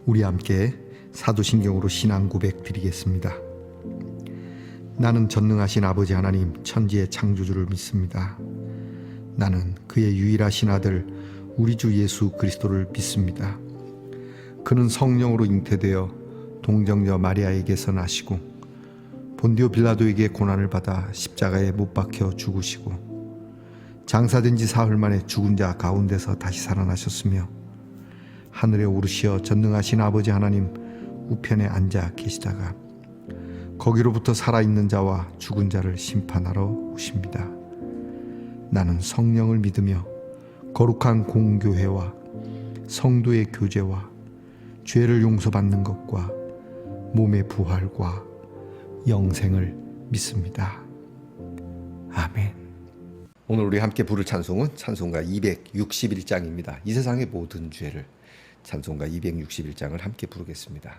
우리 함께 사도신경으로 신앙 고백 드리겠습니다. 나는 전능하신 아버지 하나님 천지의 창조주를 믿습니다. 나는 그의 유일하신 아들 우리 주 예수 그리스도를 믿습니다. 그는 성령으로 잉태되어 동정녀 마리아에게서 나시고 본디오 빌라도에게 고난을 받아 십자가에 못 박혀 죽으시고 장사된 지 사흘 만에 죽은 자 가운데서 다시 살아나셨으며 하늘에 오르시어 전능하신 아버지 하나님 우편에 앉아 계시다가 거기로부터 살아있는 자와 죽은 자를 심판하러 오십니다. 나는 성령을 믿으며 거룩한 공교회와 성도의 교제와 죄를 용서받는 것과 몸의 부활과 영생을 믿습니다. 아멘. 오늘 우리 함께 부를 찬송은 찬송가 261장입니다. 이 세상의 모든 죄를, 찬송가 261장을 함께 부르겠습니다.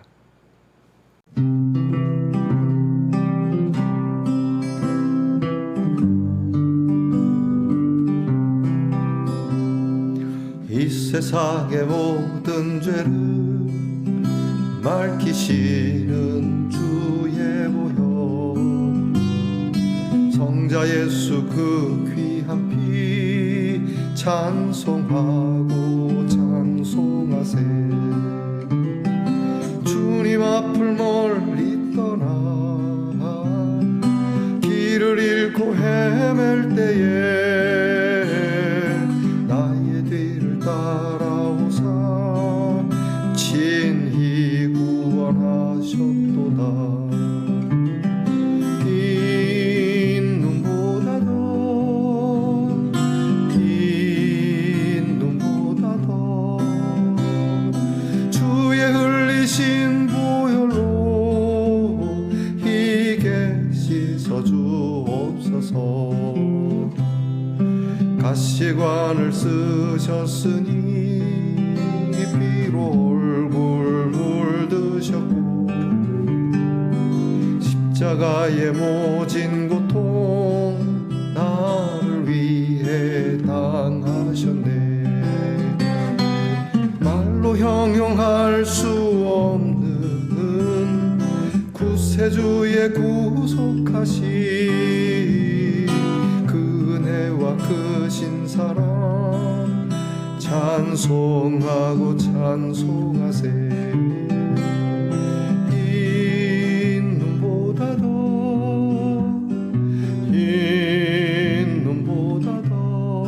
이 세상의 모든 죄를 맑히시는 주의 보혈, 성자 예수 그 귀한 피 찬송하고 찬송하세. 주님 앞을 멀리 떠나 길을 잃고 헤맬 때에 나의 뒤를 따라오사 친히 구원하셨도다. 신 보혈로 희게 씻어주옵소서. 가시관을 쓰셨으니 피로 얼굴 물드셨고 십자가의 모진 고통 나를 위해 당하셨네. 말로 형용할 수 없는 구세주의 구속하신 그 은혜와 크신 사랑 찬송하고 찬송하세. 흰 눈보다 더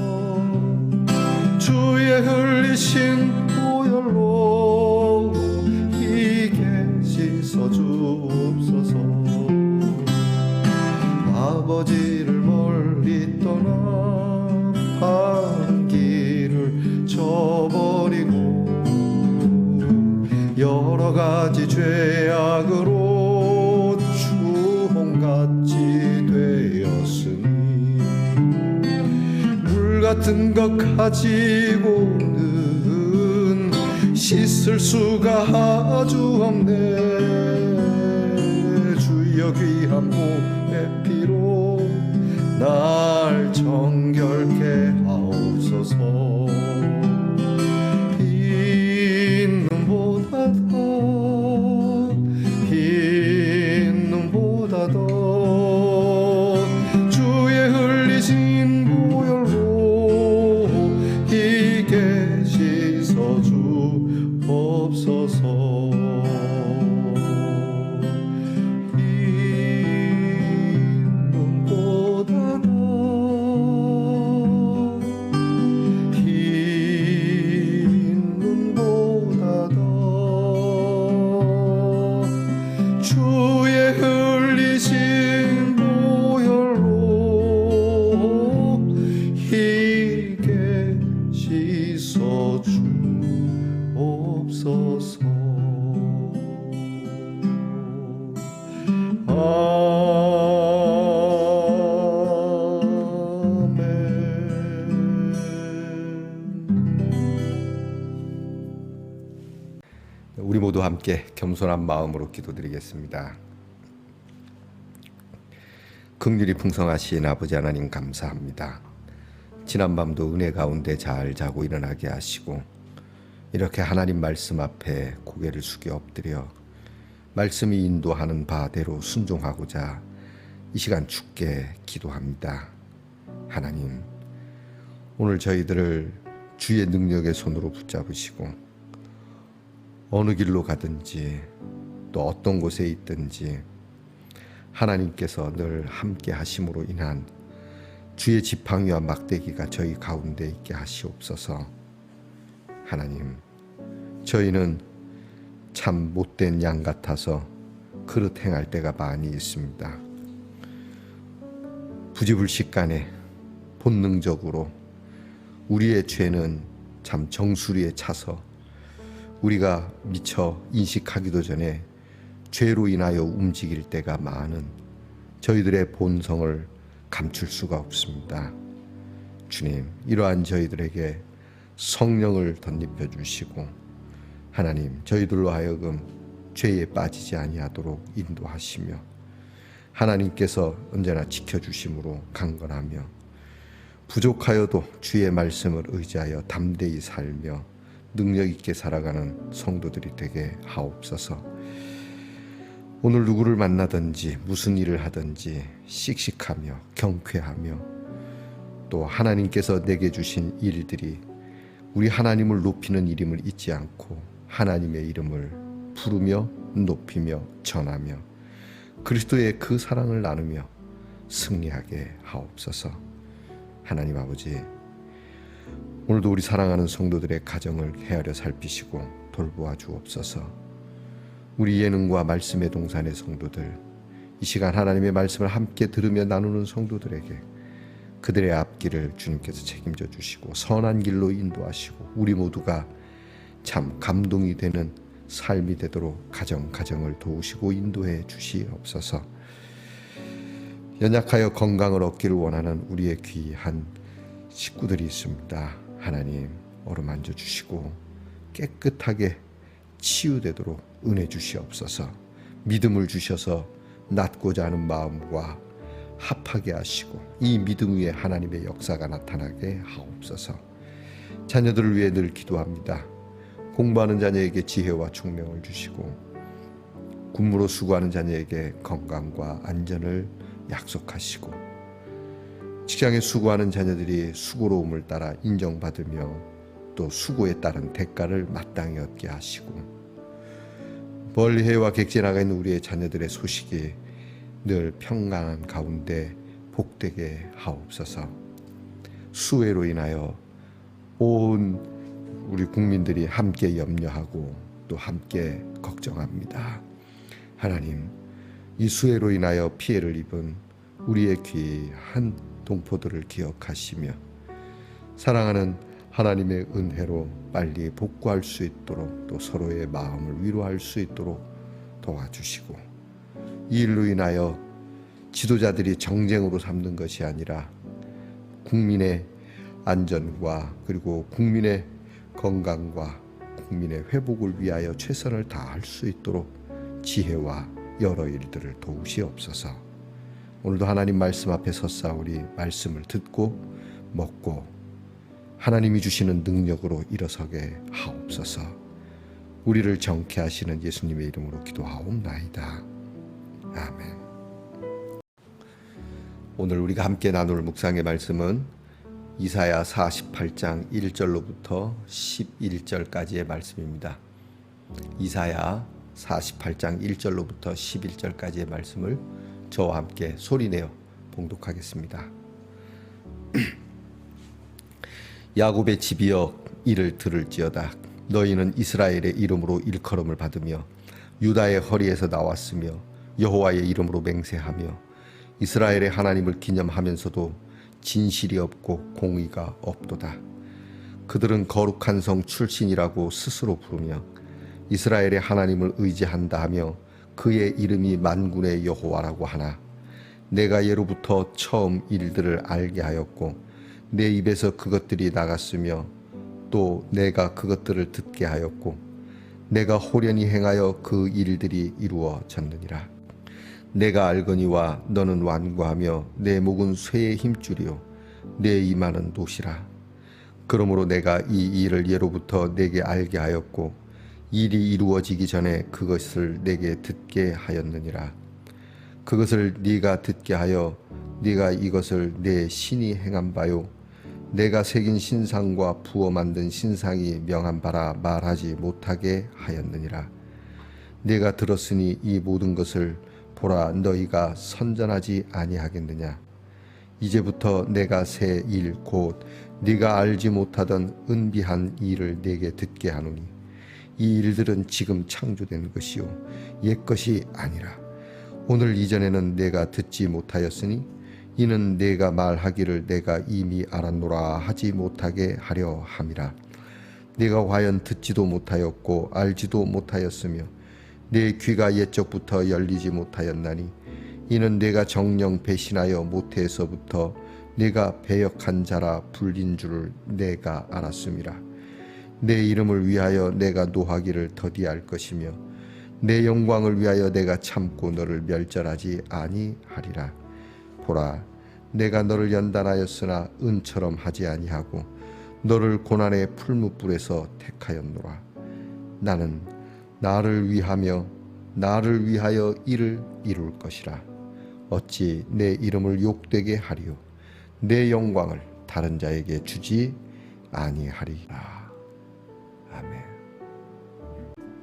주의 흘리신 보혈로 희게 씻어주옵소서. 아버지를 멀리 떠나 바른 길을 저버리고 여러 가지 죄악으로 주홍같이 되었으니 물 같은 것 가지고는 씻을 수가 아주 없네. 주여 귀한 몸의 피로 날 정결케 하옵소서. 흰 눈보다 더 주의 흘리신 보혈로 희게 씻어주옵소서. 주의 흘리신 보혈로 희게 씻어주옵소서. 우리 모두 함께 겸손한 마음으로 기도드리겠습니다. 긍휼이 풍성하신 아버지 하나님 감사합니다. 지난밤도 은혜 가운데 잘 자고 일어나게 하시고 이렇게 하나님 말씀 앞에 고개를 숙여 엎드려 말씀이 인도하는 바대로 순종하고자 이 시간 주께 기도합니다. 하나님, 오늘 저희들을 주의 능력의 손으로 붙잡으시고 어느 길로 가든지 또 어떤 곳에 있든지 하나님께서 늘 함께 하심으로 인한 주의 지팡이와 막대기가 저희 가운데 있게 하시옵소서. 하나님, 저희는 참 못된 양 같아서 그릇 행할 때가 많이 있습니다. 부지불식간에 본능적으로 우리의 죄는 참 정수리에 차서 우리가 미처 인식하기도 전에 죄로 인하여 움직일 때가 많은 저희들의 본성을 감출 수가 없습니다. 주님, 이러한 저희들에게 성령을 덧입혀 주시고 하나님, 저희들로 하여금 죄에 빠지지 아니하도록 인도하시며 하나님께서 언제나 지켜주심으로 강건하며 부족하여도 주의 말씀을 의지하여 담대히 살며 능력 있게 살아가는 성도들이 되게 하옵소서. 오늘 누구를 만나든지 무슨 일을 하든지 씩씩하며 경쾌하며 또 하나님께서 내게 주신 일들이 우리 하나님을 높이는 일임을 잊지 않고 하나님의 이름을 부르며 높이며 전하며 그리스도의 그 사랑을 나누며 승리하게 하옵소서. 하나님 아버지, 오늘도 우리 사랑하는 성도들의 가정을 헤아려 살피시고 돌보아 주옵소서. 우리 예능과 말씀의 동산의 성도들, 이 시간 하나님의 말씀을 함께 들으며 나누는 성도들에게 그들의 앞길을 주님께서 책임져 주시고 선한 길로 인도하시고 우리 모두가 참 감동이 되는 삶이 되도록 가정을 도우시고 인도해 주시옵소서. 연약하여 건강을 얻기를 원하는 우리의 귀한 식구들이 있습니다. 하나님, 어루만져 주시고 깨끗하게 치유되도록 은혜 주시옵소서. 믿음을 주셔서 낫고자 하는 마음과 합하게 하시고 이 믿음 위에 하나님의 역사가 나타나게 하옵소서. 자녀들을 위해 늘 기도합니다. 공부하는 자녀에게 지혜와 총명을 주시고 군무로 수고하는 자녀에게 건강과 안전을 약속하시고 직장에 수고하는 자녀들이 수고로움을 따라 인정받으며 또 수고에 따른 대가를 마땅히 얻게 하시고 멀리 해와 객지에 나가 있는 우리의 자녀들의 소식이 늘 평안한 가운데 복되게 하옵소서. 수해로 인하여 온 우리 국민들이 함께 염려하고 또 함께 걱정합니다. 하나님, 이 수해로 인하여 피해를 입은 우리의 귀한 동포들을 기억하시며 사랑하는 하나님의 은혜로 빨리 복구할 수 있도록 또 서로의 마음을 위로할 수 있도록 도와주시고 이 일로 인하여 지도자들이 정쟁으로 삼는 것이 아니라 국민의 안전과 그리고 국민의 건강과 국민의 회복을 위하여 최선을 다할 수 있도록 지혜와 여러 일들을 도우시옵소서. 오늘도 하나님 말씀 앞에 섰사오니 말씀을 듣고 먹고 하나님이 주시는 능력으로 일어서게 하옵소서. 우리를 정케 하시는 예수님의 이름으로 기도하옵나이다. 아멘. 오늘 우리가 함께 나눌 묵상의 말씀은 이사야 48장 1절로부터 11절까지의 말씀입니다. 이사야 48장 1절로부터 11절까지의 말씀을 저와 함께 소리내어 봉독하겠습니다. 야곱의 집이여 이를 들을지어다. 너희는 이스라엘의 이름으로 일컬음을 받으며 유다의 허리에서 나왔으며 여호와의 이름으로 맹세하며 이스라엘의 하나님을 기념하면서도 진실이 없고 공의가 없도다. 그들은 거룩한 성 출신이라고 스스로 부르며 이스라엘의 하나님을 의지한다 하며 그의 이름이 만군의 여호와라고 하나 내가 예로부터 처음 일들을 알게 하였고 내 입에서 그것들이 나갔으며 또 내가 그것들을 듣게 하였고 내가 호련히 행하여 그 일들이 이루어졌느니라. 내가 알거니와 너는 완고하며 내 목은 쇠의 힘줄이요 내 이마는 노시라. 그러므로 내가 이 일을 예로부터 내게 알게 하였고 일이 이루어지기 전에 그것을 내게 듣게 하였느니라. 그것을 네가 듣게 하여 네가 이것을 내 신이 행한 바요 내가 새긴 신상과 부어 만든 신상이 명한 바라 말하지 못하게 하였느니라. 네가 들었으니 이 모든 것을 보라 너희가 선전하지 아니하겠느냐. 이제부터 내가 새 일 곧 네가 알지 못하던 은비한 일을 네게 듣게 하노니 이 일들은 지금 창조된 것이요 옛 것이 아니라 오늘 이전에는 내가 듣지 못하였으니 이는 내가 말하기를 내가 이미 알았노라 하지 못하게 하려 함이라. 네가 과연 듣지도 못하였고 알지도 못하였으며 내 귀가 옛적부터 열리지 못하였나니 이는 내가 정령 배신하여 모태에서부터 네가 배역한 자라 불린 줄을 내가 알았음이라. 내 이름을 위하여 내가 노하기를 더디할 것이며 내 영광을 위하여 내가 참고 너를 멸절하지 아니하리라. 보라 내가 너를 연단하였으나 은처럼 하지 아니하고 너를 고난의 풀무불에서 택하였노라. 나는 나를 위하여 이를 이룰 것이라. 어찌 내 이름을 욕되게 하리요 내 영광을 다른 자에게 주지 아니하리라. 아멘.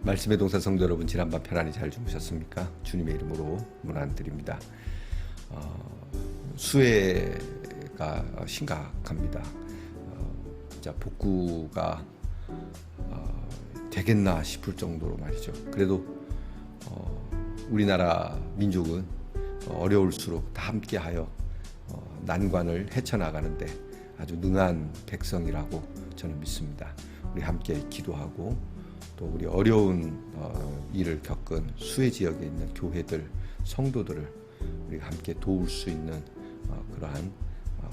말씀의 동산 성도 여러분, 지난밤 편안히 잘 주무셨습니까? 주님의 이름으로 문안드립니다. 수해가 심각합니다. 진짜 복구가 되겠나 싶을 정도로 말이죠. 그래도 우리나라 민족은 어려울수록 다 함께하여 난관을 헤쳐나가는데 아주 능한 백성이라고 저는 믿습니다. 우리 함께 기도하고 또 우리 어려운 일을 겪은 수해 지역에 있는 교회들, 성도들을 우리가 함께 도울 수 있는 그러한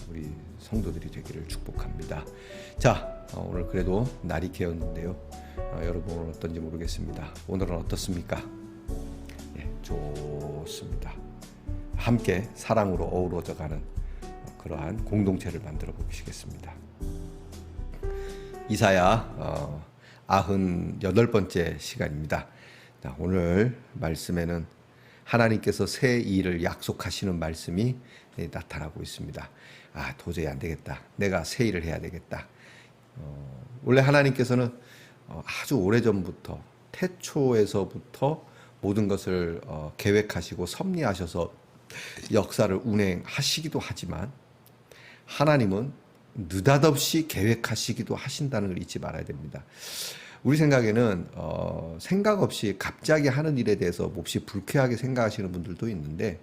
우리 성도들이 되기를 축복합니다. 자, 오늘 그래도 날이 개었는데요. 여러분은 어떤지 모르겠습니다. 오늘은 어떻습니까? 네, 좋습니다. 함께 사랑으로 어우러져가는 그러한 공동체를 만들어 보시겠습니다. 이사야 98번째 시간입니다. 자, 오늘 말씀에는 하나님께서 새 일을 약속하시는 말씀이 나타나고 있습니다. 도저히 안 되겠다. 내가 새 일을 해야 되겠다. 원래 하나님께서는 아주 오래전부터 태초에서부터 모든 것을 계획하시고 섭리하셔서 역사를 운행하시기도 하지만 하나님은 느닷없이 계획하시기도 하신다는 걸 잊지 말아야 됩니다. 우리 생각에는 생각 없이 갑자기 하는 일에 대해서 몹시 불쾌하게 생각하시는 분들도 있는데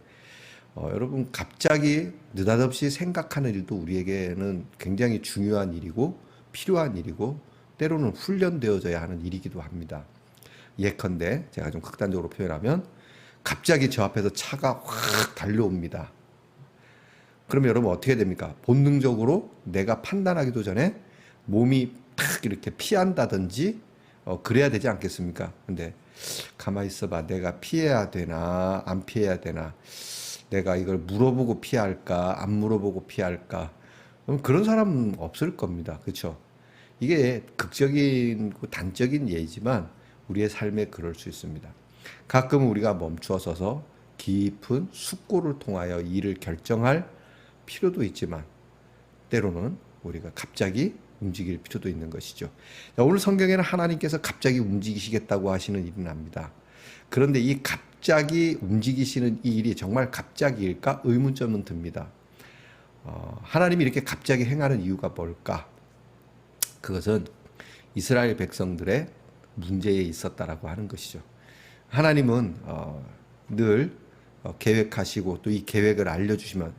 여러분, 갑자기 느닷없이 생각하는 일도 우리에게는 굉장히 중요한 일이고 필요한 일이고 때로는 훈련되어져야 하는 일이기도 합니다. 예컨대 제가 좀 극단적으로 표현하면 갑자기 저 앞에서 차가 확 달려옵니다. 그러면 여러분 어떻게 됩니까? 본능적으로 내가 판단하기도 전에 몸이 탁 이렇게 피한다든지 그래야 되지 않겠습니까? 근데 가만히 있어봐. 내가 피해야 되나 안 피해야 되나, 내가 이걸 물어보고 피할까 안 물어보고 피할까, 그런 사람은 없을 겁니다. 그렇죠? 이게 극적인 단적인 예이지만 우리의 삶에 그럴 수 있습니다. 가끔 우리가 멈추어 서서 깊은 숙고를 통하여 일을 결정할 필요도 있지만 때로는 우리가 갑자기 움직일 필요도 있는 것이죠. 오늘 성경에는 하나님께서 갑자기 움직이시겠다고 하시는 일은 납니다. 그런데 이 갑자기 움직이시는 이 일이 정말 갑자기일까 의문점은 듭니다. 하나님이 이렇게 갑자기 행하는 이유가 뭘까? 그것은 이스라엘 백성들의 문제에 있었다라고 하는 것이죠. 하나님은 늘 계획하시고 또 이 계획을 알려주시면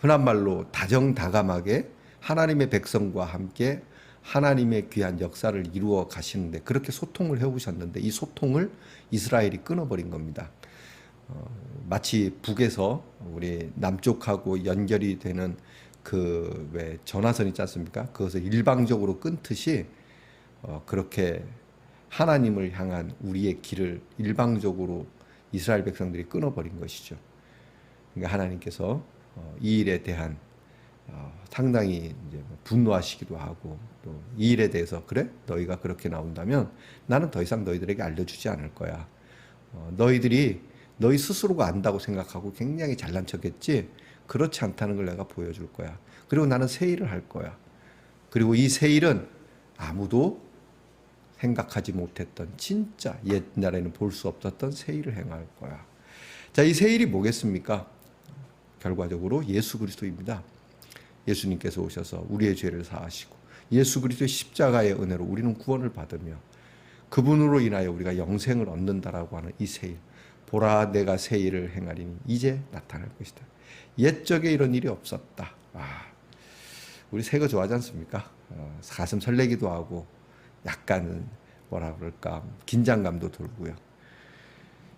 흔한 말로 다정다감하게 하나님의 백성과 함께 하나님의 귀한 역사를 이루어 가시는데 그렇게 소통을 해오셨는데 이 소통을 이스라엘이 끊어버린 겁니다. 마치 북에서 우리 남쪽하고 연결이 되는 그 왜 전화선 있지 않습니까? 그것을 일방적으로 끊듯이 그렇게 하나님을 향한 우리의 길을 일방적으로 이스라엘 백성들이 끊어버린 것이죠. 그러니까 하나님께서 이 일에 대한 상당히 이제 분노하시기도 하고 또 이 일에 대해서 그래? 너희가 그렇게 나온다면 나는 더 이상 너희들에게 알려주지 않을 거야. 너희들이 너희 스스로가 안다고 생각하고 굉장히 잘난 척했지 그렇지 않다는 걸 내가 보여줄 거야. 그리고 나는 새 일을 할 거야. 그리고 이 새 일은 아무도 생각하지 못했던 진짜 옛날에는 볼 수 없었던 새 일을 행할 거야. 자, 이 새 일이 뭐겠습니까? 결과적으로 예수 그리스도입니다. 예수님께서 오셔서 우리의 죄를 사하시고 예수 그리스도의 십자가의 은혜로 우리는 구원을 받으며 그분으로 인하여 우리가 영생을 얻는다라고 하는 이 새 일. 보라 내가 새 일을 행하리니 이제 나타날 것이다. 옛적에 이런 일이 없었다. 우리 새 거 좋아하지 않습니까? 가슴 설레기도 하고 약간은 뭐라 그럴까 긴장감도 들고요.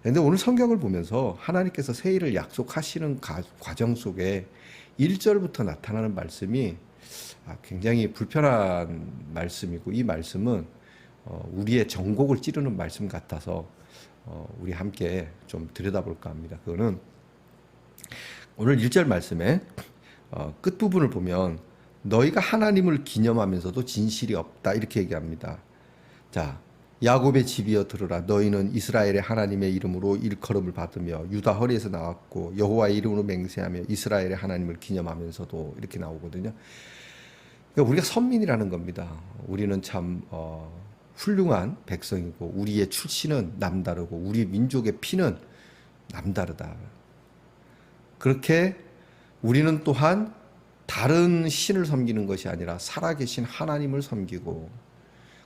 그런데 오늘 성경을 보면서 하나님께서 새 일을 약속하시는 과정 속에 1절부터 나타나는 말씀이 굉장히 불편한 말씀이고 이 말씀은 우리의 정곡을 찌르는 말씀 같아서 우리 함께 좀 들여다볼까 합니다. 그거는 오늘 1절 말씀의 끝부분을 보면 너희가 하나님을 기념하면서도 진실이 없다 이렇게 얘기합니다. 자, 야곱의 집이여 들으라. 너희는 이스라엘의 하나님의 이름으로 일컬음을 받으며 유다 허리에서 나왔고 여호와의 이름으로 맹세하며 이스라엘의 하나님을 기념하면서도 이렇게 나오거든요. 그러니까 우리가 선민이라는 겁니다. 우리는 참 훌륭한 백성이고 우리의 출신은 남다르고 우리 민족의 피는 남다르다. 그렇게 우리는 또한 다른 신을 섬기는 것이 아니라 살아계신 하나님을 섬기고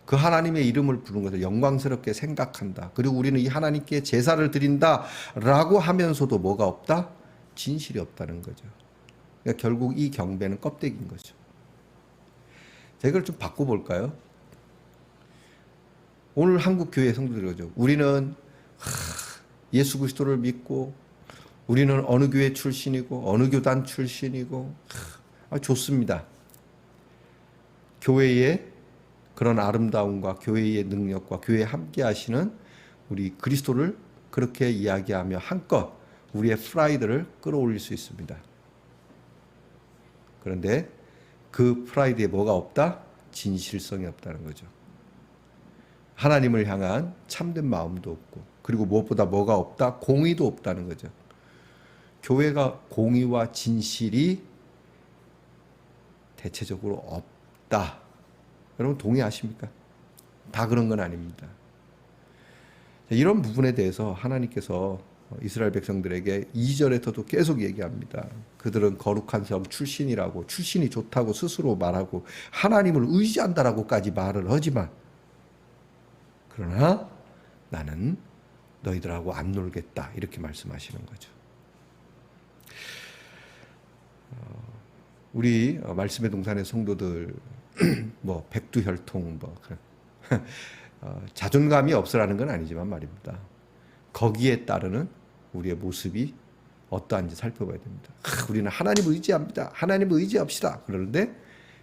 그 하나님의 이름을 부르는 것을 영광스럽게 생각한다. 그리고 우리는 이 하나님께 제사를 드린다라고 하면서도 뭐가 없다? 진실이 없다는 거죠. 그러니까 결국 이 경배는 껍데기인 거죠. 자, 이걸 좀 바꿔볼까요? 오늘 한국 교회 성도들이 그러죠. 우리는 예수 그리스도를 믿고 우리는 어느 교회 출신이고 어느 교단 출신이고 좋습니다. 교회의 그런 아름다움과 교회의 능력과 교회에 함께 하시는 우리 그리스도를 그렇게 이야기하며 한껏 우리의 프라이드를 끌어올릴 수 있습니다. 그런데 그 프라이드에 뭐가 없다? 진실성이 없다는 거죠. 하나님을 향한 참된 마음도 없고 그리고 무엇보다 뭐가 없다? 공의도 없다는 거죠. 교회가 공의와 진실이 대체적으로 없다. 여러분 동의하십니까? 다 그런 건 아닙니다. 이런 부분에 대해서 하나님께서 이스라엘 백성들에게 2절에서도 계속 얘기합니다. 그들은 거룩한 성 출신이라고 출신이 좋다고 스스로 말하고 하나님을 의지한다라고까지 말을 하지만 그러나 나는 너희들하고 안 놀겠다 이렇게 말씀하시는 거죠. 우리 말씀의 동산의 성도들 뭐 백두혈통 뭐 그런 자존감이 없으라는 건 아니지만 말입니다. 거기에 따르는 우리의 모습이 어떠한지 살펴봐야 됩니다. 우리는 하나님을 의지합니다. 하나님을 의지합시다. 그러는데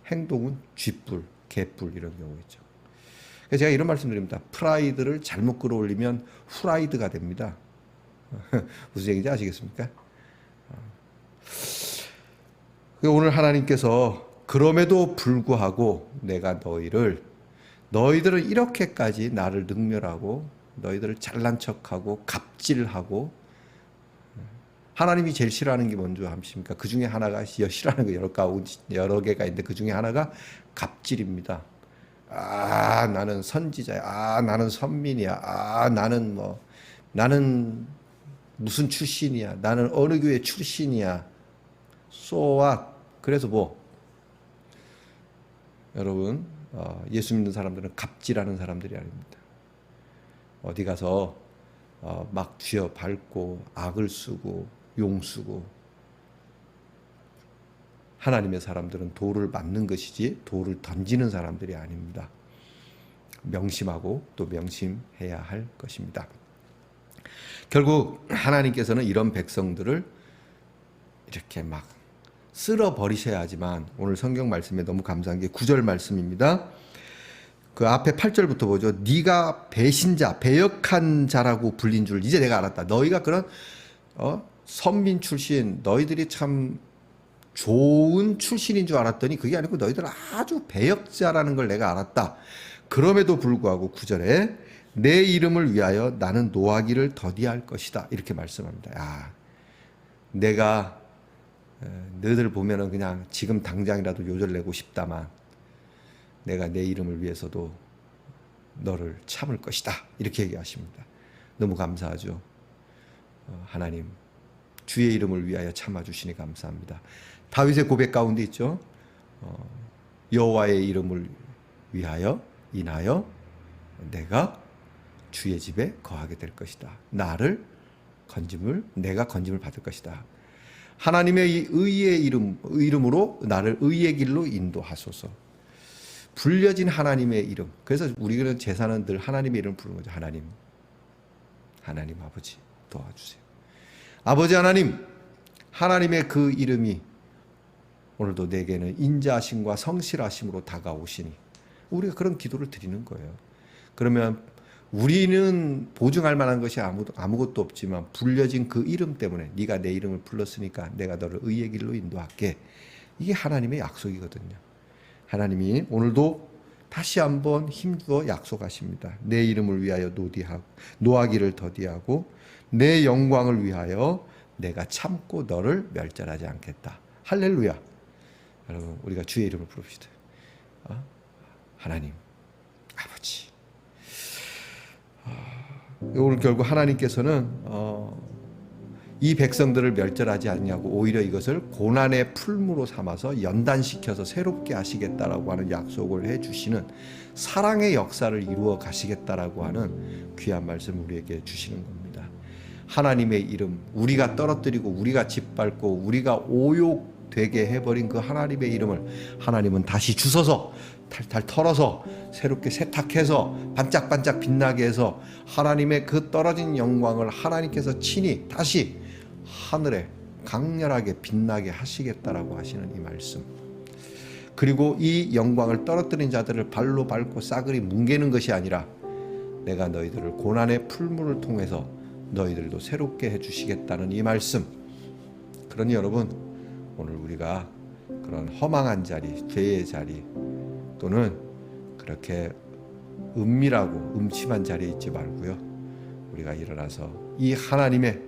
행동은 쥐뿔, 개뿔 이런 경우 있죠. 그래서 제가 이런 말씀드립니다. 프라이드를 잘못 끌어올리면 후라이드가 됩니다. 무슨 얘기인지 아시겠습니까? 오늘 하나님께서 그럼에도 불구하고 내가 너희들은 이렇게까지 나를 능멸하고 너희들을 잘난 척하고 갑질하고 하나님이 제일 싫어하는 게 뭔지 아십니까? 그 중에 하나가 싫어하는 거 여러 개가 있는데 그 중에 하나가 갑질입니다. 나는 선지자야. 나는 선민이야. 나는 무슨 출신이야. 나는 어느 교회 출신이야. So what? 그래서 여러분 예수 믿는 사람들은 갑질하는 사람들이 아닙니다. 어디 가서 막 쥐어 밟고 악을 쓰고 용 쓰고 하나님의 사람들은 돌을 맞는 것이지 돌을 던지는 사람들이 아닙니다. 명심하고 또 명심해야 할 것입니다. 결국 하나님께서는 이런 백성들을 이렇게 막 쓸어버리셔야 하지만 오늘 성경 말씀에 너무 감사한 게 9절 말씀입니다. 그 앞에 8절부터 보죠. 네가 배신자, 배역한 자라고 불린 줄 이제 내가 알았다. 너희가 그런 선민 출신, 너희들이 참 좋은 출신인 줄 알았더니 그게 아니고 너희들 아주 배역자라는 걸 내가 알았다. 그럼에도 불구하고 9절에 내 이름을 위하여 나는 노하기를 더디할 것이다. 이렇게 말씀합니다. 야, 내가 너희들 보면은 그냥 지금 당장이라도 요절내고 싶다만 내가 내 이름을 위해서도 너를 참을 것이다. 이렇게 얘기하십니다. 너무 감사하죠. 하나님 주의 이름을 위하여 참아주시니 감사합니다. 다윗의 고백 가운데 있죠. 여호와의 이름을 위하여 인하여 내가 주의 집에 거하게 될 것이다. 내가 건짐을 받을 것이다. 하나님의 이 의의 이름으로 나를 의의 길로 인도하소서. 불려진 하나님의 이름. 그래서 우리는 제사는 늘 하나님의 이름을 부르는 거죠. 하나님 아버지 도와주세요. 아버지 하나님, 하나님의 그 이름이 오늘도 내게는 인자하심과 성실하심으로 다가오시니 우리가 그런 기도를 드리는 거예요. 그러면 우리는 보증할 만한 것이 아무것도 없지만 불려진 그 이름 때문에 네가 내 이름을 불렀으니까 내가 너를 의의 길로 인도할게. 이게 하나님의 약속이거든요. 하나님이 오늘도 다시 한번 힘주어 약속하십니다. 내 이름을 위하여 노하기를 더디하고 내 영광을 위하여 내가 참고 너를 멸절하지 않겠다. 할렐루야. 여러분 우리가 주의 이름을 부릅시다. 하나님 아버지. 오늘 결국 하나님께서는 이 백성들을 멸절하지 않냐고 오히려 이것을 고난의 풀무로 삼아서 연단시켜서 새롭게 하시겠다라고 하는 약속을 해주시는 사랑의 역사를 이루어 가시겠다라고 하는 귀한 말씀 우리에게 주시는 겁니다. 하나님의 이름, 우리가 떨어뜨리고 우리가 짓밟고 우리가 오욕되게 해버린 그 하나님의 이름을 하나님은 다시 주셔서 탈탈 털어서 새롭게 세탁해서 반짝반짝 빛나게 해서 하나님의 그 떨어진 영광을 하나님께서 친히 다시 하늘에 강렬하게 빛나게 하시겠다라고 하시는 이 말씀. 그리고 이 영광을 떨어뜨린 자들을 발로 밟고 싸그리 뭉개는 것이 아니라 내가 너희들을 고난의 풀물을 통해서 너희들도 새롭게 해주시겠다는 이 말씀. 그러니 여러분 오늘 우리가 그런 허망한 자리, 죄의 자리 또는 그렇게 은밀하고 음침한 자리에 있지 말고요. 우리가 일어나서 이 하나님의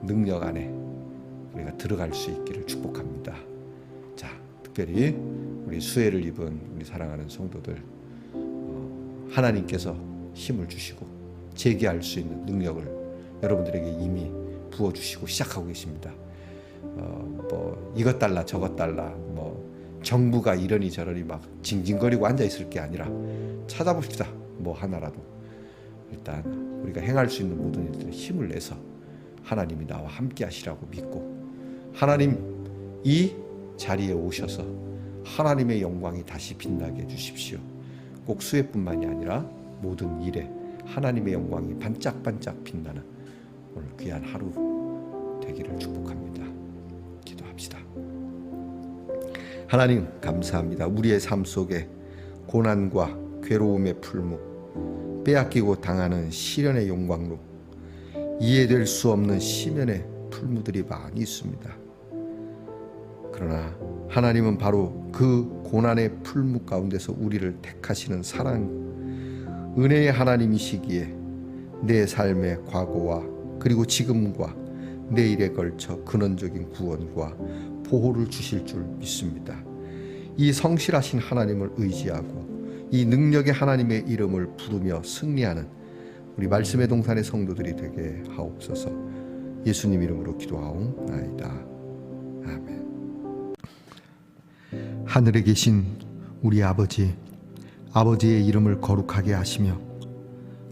능력 안에 우리가 들어갈 수 있기를 축복합니다. 자, 특별히 우리 수혜를 입은 우리 사랑하는 성도들 하나님께서 힘을 주시고 재기할 수 있는 능력을 여러분들에게 이미 부어주시고 시작하고 계십니다. 뭐 이것 달라 저것 달라 뭐 정부가 이러니 저러니 막 징징거리고 앉아있을 게 아니라 찾아봅시다. 뭐 하나라도 일단 우리가 행할 수 있는 모든 일들에 힘을 내서 하나님이 나와 함께 하시라고 믿고 하나님 이 자리에 오셔서 하나님의 영광이 다시 빛나게 해주십시오. 꼭 수혜뿐만이 아니라 모든 일에 하나님의 영광이 반짝반짝 빛나는 오늘 귀한 하루 되기를 축복합니다. 기도합시다. 하나님 감사합니다. 우리의 삶 속에 고난과 괴로움의 풀무, 빼앗기고 당하는 시련의 영광로, 이해될 수 없는 시면의 풀무들이 많이 있습니다. 그러나 하나님은 바로 그 고난의 풀무 가운데서 우리를 택하시는 사랑, 은혜의 하나님이시기에 내 삶의 과거와 그리고 지금과 내일에 걸쳐 근원적인 구원과 보호를 주실 줄 믿습니다. 이 성실하신 하나님을 의지하고 이 능력의 하나님의 이름을 부르며 승리하는 우리 말씀의 동산의 성도들이 되게 하옵소서. 예수님 이름으로 기도하옵나이다. 아멘. 하늘에 계신 우리 아버지, 아버지의 이름을 거룩하게 하시며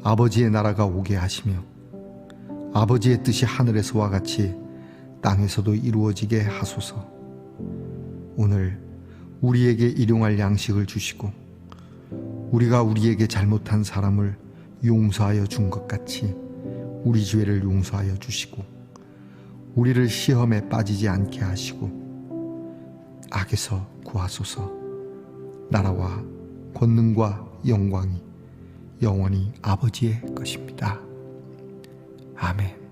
아버지의 나라가 오게 하시며 아버지의 뜻이 하늘에서와 같이 땅에서도 이루어지게 하소서. 오늘 우리에게 일용할 양식을 주시고 우리가 우리에게 잘못한 사람을 용서하여 준 것 같이 우리 죄를 용서하여 주시고 우리를 시험에 빠지지 않게 하시고 악에서 구하소서. 나라와 권능과 영광이 영원히 아버지의 것입니다. 아멘.